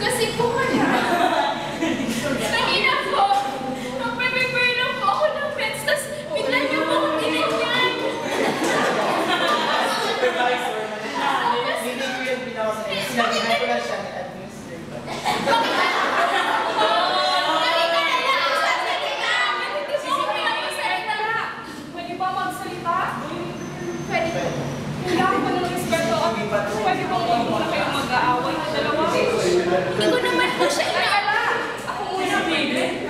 Kasi po wala. Kanina po, nag-prepare lang po ako ng meds, tas bigla niyo po akong tinignan. Supervisor, hindi ko yung binawa sa inyo. Sinabihan ko lang siya ni administrator. Pwede ba magsalita? Pwede po. Kailangan ko ng respeto at pwede bang huwag muna kayo mag-aaway na dalawa? Hindi ko naman po siya inaala. Ako muna, baby.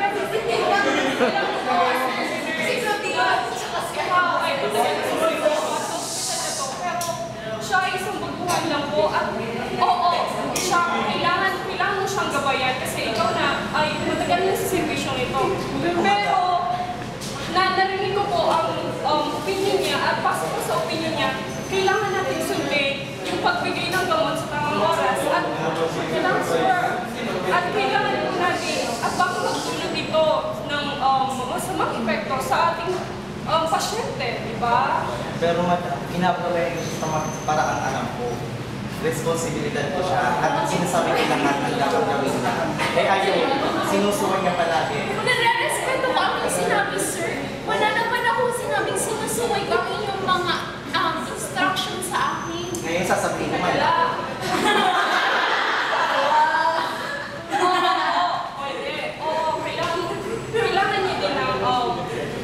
Siya ay isang baguhan lang po at oo, siya, kailangan mo siyang gabayan kasi ikaw na ay matagal na sa servisyon ito. Pero narinig ko po ang opinion niya at pasok ko sa opinion niya, kailangan natin sundin yung pagbigay ng gamot sa tamang oras at kailangan po natin at baka magdulot dito ng masamang epekto sa ating pasyente, di ba? Pero madam, ina-apply sa para ang alam ko. Responsibilidad ko siya at sinasabi ko lahat ang dapat gawin niya. Eh ayaw, sinusuwan niya palagi. Nare-respeto ko ang sinabi, sir. Wala naman ako sinabing sinusuway ko ang inyong mga instructions sa akin. Ngayon sasabihin naman. Kailangan niya din ng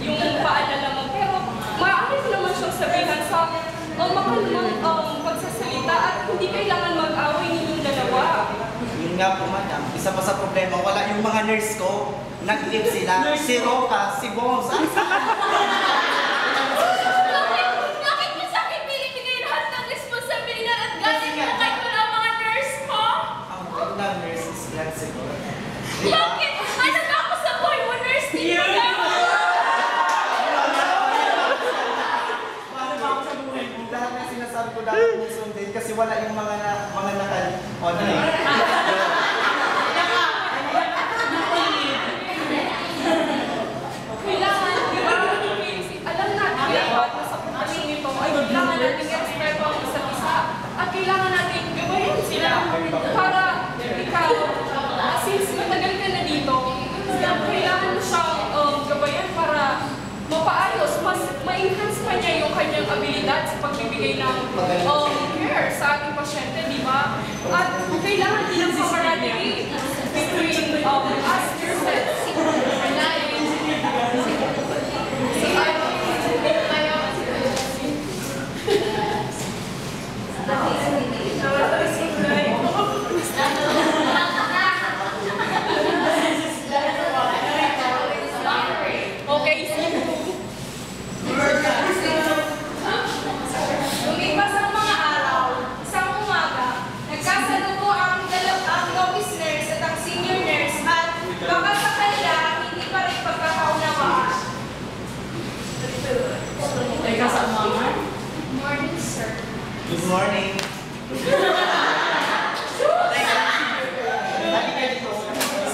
yung paalala mo. Pero maaari ko naman siyang sabihan sa makalumang pagsasalita at hindi kailangan mag-away ninyong dalawa. Yun nga po madam, isa pa sa problema, wala yung mga nurse ko. Nag-leave sila, si Roca, si Bones. Bakit mo sa akin binibigay lahat ng responsibilidad at galing mo kahit wala ang mga nurse mo? Ang mga nurse is flexible. Bakit? Ano ba ako sa boy mo, nurse? Hindi mo na ako. Lahat ng sinasabi ko dapat mong sundin kasi wala yung mga naka-online. Kailangan, di ba, alam natin dapat na sa profesyon nito ay kailangan natin i-respeto ang isa't isa at kailangan natin gabayan sila para ikaw, since matagal ka na dito, kailangan mo siyang gabayan para mapaayos, mas ma-enhance pa niya yung kanyang abilidad sa pagbibigay ng care sa ating pasyente, di ba? At kailangan din ng camaraderie between us nurses. Okay, lumipas ang mga araw, isang umaga, nagkasaluko ang novice nurse at ang senior nurse at baka sa kanila hindi pa rin pagkakaunawaan. Morning, sir. Good morning.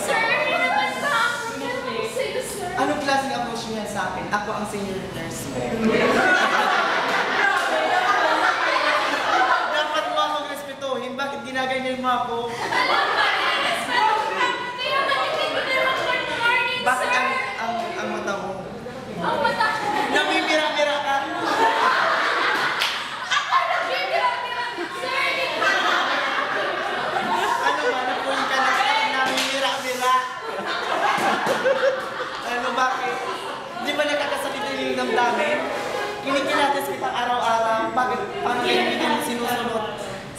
Sir, ano naman ba ang problema ko sa'yo, sir? Anong klaseng approach niya sa akin? Ako ang senior nurse mo. Dapat mo akong respetuhin. Bakit ginaganyan mo ako? Alam ba, respeto ka. Kaya matigil ko na lang good morning, Bakit sir. ang mata mo? Ang mata ko. Namimira-mira ka? Ako nagbibira-bira. Sir, di ba? Ano ba? Napuhin ka na namimira-mira? Ano bakit? Di ba nakakasakit yung damdamin? Kinikilatis kita araw-araw. Bakit? Paano kayo hindi mo sinusunod?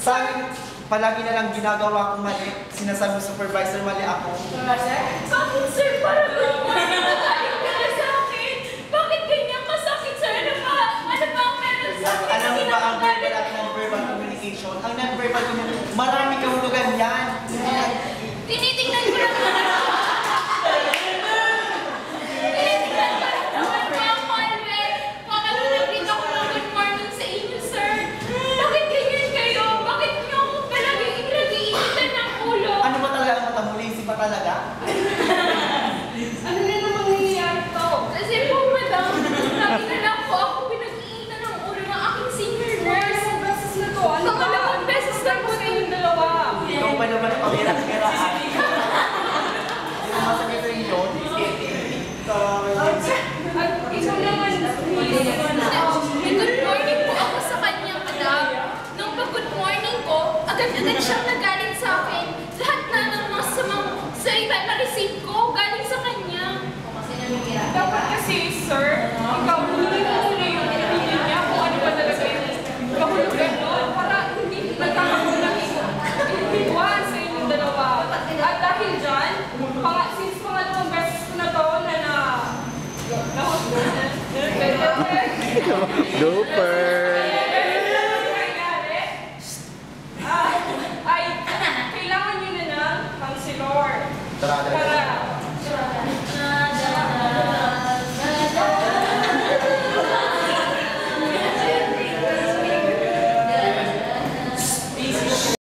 Saan palagi na lang ginagawa ko mali? Sinasabi ng supervisor, mali ako. Bakit, sir? Parang nagaling ka na sa akin. Bakit ganyan kasakit, sir? Ano ba ang meron sa akin? Alam mo ba ang verbal at non-verbal communication? Ang non-verbal communication, marami kang lugan yan. Tinitingnan ko lang naman ako. Tinitingnan ko lang naman po ang hallway. Baka nung nag-greet ako ng good morning sa inyo, sir. Bakit ganyan kayo? Bakit niyo ako palagi nag-iinitan ng ulo? Ano ba talaga ang mata mo? Lazy pa talaga? Ano na namang nangyayari to? Kasi po, madam, lagi na lang po ako pinag-iinitan ng ulo ng aking senior nurse. Beses na to, ano ba? Pangalawang beses na po Tapos kayong dalawa. Ikaw pa ba naman ang pamira-piraan? Hindi naman sa nito yun. At ikaw naman, May good morning po ako sa kanya, madam. Nung pag-good morning ko, agad-agad siyang nagalit sa akin. Lahat na ng mga sa iba na receive ko, galing sa kanya. dapat kasi, sir, ikaw hindi mo muna yung opinion niya kung ano ba talaga yung kahulugan doon para hindi nagkakaroon ng individual sa inyong dalawa. At dahil dyan, since pangalawang beses ko na to Looper! ay kailangan nyo na ng counselor. Tara,